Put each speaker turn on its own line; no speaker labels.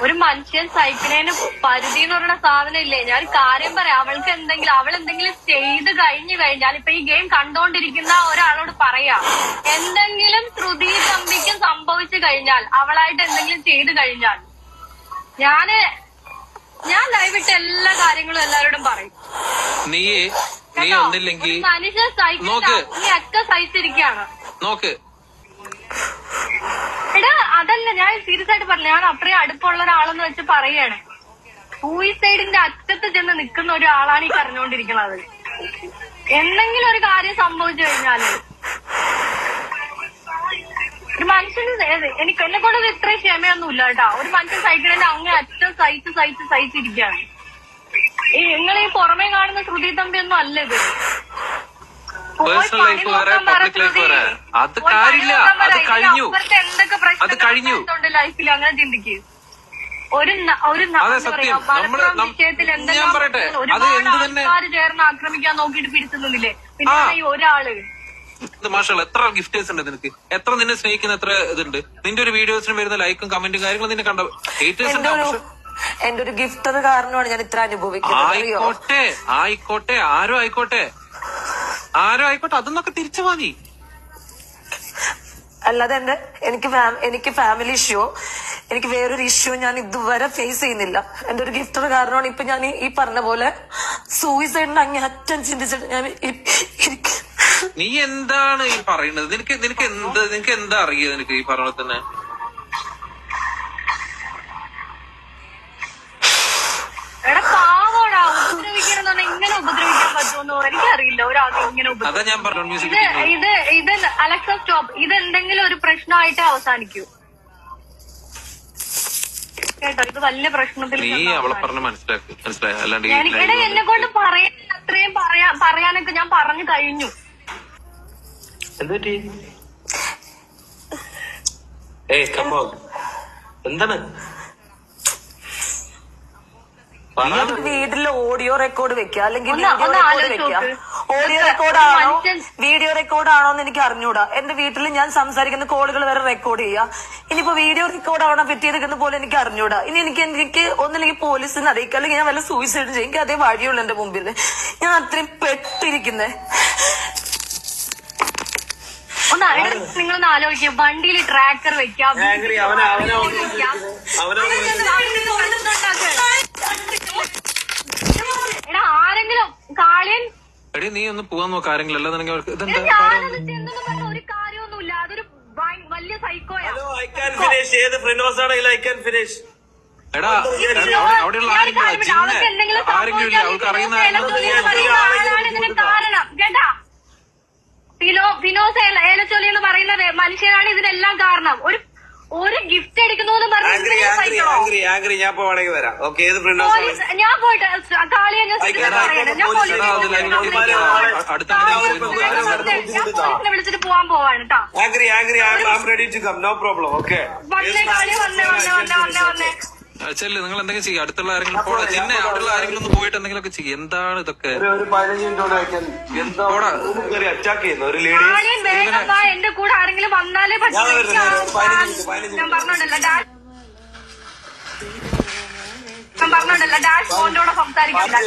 ഒരു മനുഷ്യൻ സഹിക്കുന്നതിന് പരിധി എന്ന് പറയുന്ന സാധനം ഇല്ലേ? ഞാൻ കാര്യം പറയാം. അവൾ എന്തെങ്കിലും ചെയ്ത് കഴിഞ്ഞു കഴിഞ്ഞാൽ, ഇപ്പൊ ഈ ഗെയിം കണ്ടോണ്ടിരിക്കുന്ന ഒരാളോട് പറയാം, എന്തെങ്കിലും ശ്രുതി തമ്പിക്കും സംഭവിച്ചു കഴിഞ്ഞാൽ, അവളായിട്ട് എന്തെങ്കിലും ചെയ്തു കഴിഞ്ഞാൽ, ഞാൻ ലൈവിട്ട് എല്ലാ കാര്യങ്ങളും എല്ലാവരോടും പറയും.
നീ ഒന്നില്ലെങ്കിൽ
മനുഷ്യൻ സഹിക്കുന്ന നീ ഒക്കെ സഹിച്ചിരിക്കുകയാണ്.
നോക്ക്
എടാ, അതല്ല ഞാൻ സീരിയസ് ആയിട്ട് പറഞ്ഞു. ഞാൻ അത്രയും അടുപ്പമുള്ള ഒരാളെന്ന് വെച്ച് പറയാണ്. സൂയിസൈഡിന്റെ അറ്റത്ത് ചെന്ന് നിൽക്കുന്ന ഒരാളാണ് ഈ കരഞ്ഞോണ്ടിരിക്കുന്നത്. എന്തെങ്കിലും ഒരു കാര്യം സംഭവിച്ചു കഴിഞ്ഞാല് ഒരു മനുഷ്യന് എന്നെ കൊണ്ട് ഇത്രയും ക്ഷമയൊന്നുമില്ല കേട്ടാ. ഒരു മനുഷ്യൻ സഹിക്കണേന്റെ അങ്ങേ അറ്റം സഹിച്ചിരിക്കുകയാണ്. നിങ്ങൾ ഈ പുറമേ കാണുന്ന ശ്രുതി തമ്പി ഒന്നും അല്ല ഇത്.
പേഴ്സണൽ ലൈഫ് വേറെ, പബ്ലിക് ലൈഫ് വേറെ. അത് കാര്യമില്ല, അത് കഴിഞ്ഞു,
എന്തൊക്കെ പ്രശ്നങ്ങളുണ്ട് ലൈഫിൽ, അങ്ങനെ ചിന്തിക്കുക. വിഷയത്തിൽ ഒരുപാട് ചേർന്ന് ആക്രമിക്കാൻ നോക്കിയിട്ട് പിടിച്ചുന്നില്ലേ? പിന്നെ ഈ ഒരാള്
മാഷാഅല്ലാഹ് എത്ര ഗിഫ്റ്റേഴ്സ് ഉണ്ട് നിനക്ക്, എത്ര നിന്നെ സ്നേഹിക്കുന്ന എത്ര ഇതുണ്ട്. നിന്റെ ഒരു വീഡിയോസിന് വരുന്ന ലൈക്കും കമന്റും കാര്യങ്ങളും നിന്നെ കണ്ട ഹേറ്റേഴ്സ് ഉണ്ട്.
എന്റെ ഒരു ഗിഫ്റ്റർ കാരണമാണ് ഞാൻ ഇത്ര അനുഭവിക്കുന്നത്.
ആയിക്കോട്ടെ ആരും ആയിക്കോട്ടെ, അതൊന്നൊക്കെ തിരിച്ചു മതി.
അല്ലാതെ എനിക്ക് ഫാമിലി ഇഷ്യൂ, എനിക്ക് വേറൊരു ഇഷ്യൂ ഞാൻ ഇതുവരെ ഫേസ് ചെയ്യുന്നില്ല. എന്റെ ഒരു ഗിഫ്റ്റർ കാരണമാണ് ഇപ്പൊ ഞാൻ ഈ പറഞ്ഞ പോലെ സൂയിസൈഡിന് അങ്ങേ അറ്റം ചിന്തിച്ചിട്ട് ഞാൻ
നീ എന്താണ് ഈ പറയുന്നത്? നിനക്ക് എന്താ അറിയുക? നിനക്ക് ഈ പറഞ്ഞ തന്നെ
ഇങ്ങനെ ഉപദ്രവിക്കാൻ പറ്റുമെന്നോ എനിക്കറിയില്ല. ഒരാൾക്ക് ഇങ്ങനെ ഇത് അലക്സ സ്റ്റോപ്പ്. ഇതെന്തെങ്കിലും ഒരു പ്രശ്നമായിട്ട് അവസാനിക്കൂ കേട്ടോ. ഇത് വലിയ പ്രശ്നത്തിൽ എന്നെ കൊണ്ട് അത്രയും പറയാനൊക്കെ ഞാൻ പറഞ്ഞു കഴിഞ്ഞു.
എന്താണ്
വീട്ടിൽ ഓഡിയോ റെക്കോർഡ് വെക്കുക, അല്ലെങ്കിൽ ഓഡിയോ റെക്കോർഡാണോ വീഡിയോ റെക്കോർഡാണോ എന്ന് എനിക്ക് അറിഞ്ഞൂടാ. എന്റെ വീട്ടിൽ ഞാൻ സംസാരിക്കുന്ന കോളുകൾ വരെ റെക്കോർഡ് ചെയ്യുക. ഇനിയിപ്പോ വീഡിയോ റെക്കോർഡാണോ പറ്റിയെടുക്കുന്ന പോലെ എനിക്ക് അറിഞ്ഞൂടാ. ഇനി എനിക്ക് ഒന്നില്ലെങ്കിൽ പോലീസിനെ അറിയിക്കുക, അല്ലെങ്കിൽ ഞാൻ വല്ല സൂയിസൈഡ് ചെയ്യും. എനിക്ക് അതേ വഴിയുള്ളൂ എന്റെ മുമ്പിൽ. ഞാൻ അത്രയും പെട്ടിരിക്കുന്നേ.
നിങ്ങളൊന്ന് ആലോചിക്കുക, വണ്ടിയിൽ ട്രാക്കർ വെക്കാം, ആരെങ്കിലും കാളിയൻ
എടി നീ ഒന്ന് പോവാൻ നോക്ക. ആരെങ്കിലും
ഒരു കാര്യമൊന്നുമില്ല. അതൊരു വലിയ സൈക്കോയാ.
എടാ അവിടെയുള്ള ആരെങ്കിലും ഇല്ല അവൾക്ക് അറിയുന്ന
കാരണം കേട്ടാ. ഫിനോസ് ഏലച്ചൊലി എന്ന് പറയുന്ന മനുഷ്യനാണ് ഇതിനെല്ലാം കാരണം. ഒരു ഗിഫ്റ്റ് എടുക്കുന്നു ഞാൻ പോയിട്ട് കാളിയെ വിളിച്ചിട്ട് പോവാൻ പോവാണ് വന്നേ.
ചെല്ല്, നിങ്ങൾ എന്തെങ്കിലും ചെയ്യും. അടുത്തുള്ള ആരെങ്കിലും നിന്നെ അവിടെയുള്ള ആരെങ്കിലും ഒന്ന് പോയിട്ട് എന്തെങ്കിലും ഒക്കെ ചെയ്യും. എന്താണ് ഇതൊക്കെ?
എന്റെ കൂടെ ആരെങ്കിലും വന്നാലേ പറ്റും. ഞാൻ പറഞ്ഞോണ്ടല്ലോ ഡാഷ് ഫോണിലൂടെ സംസാരിക്കില്ല.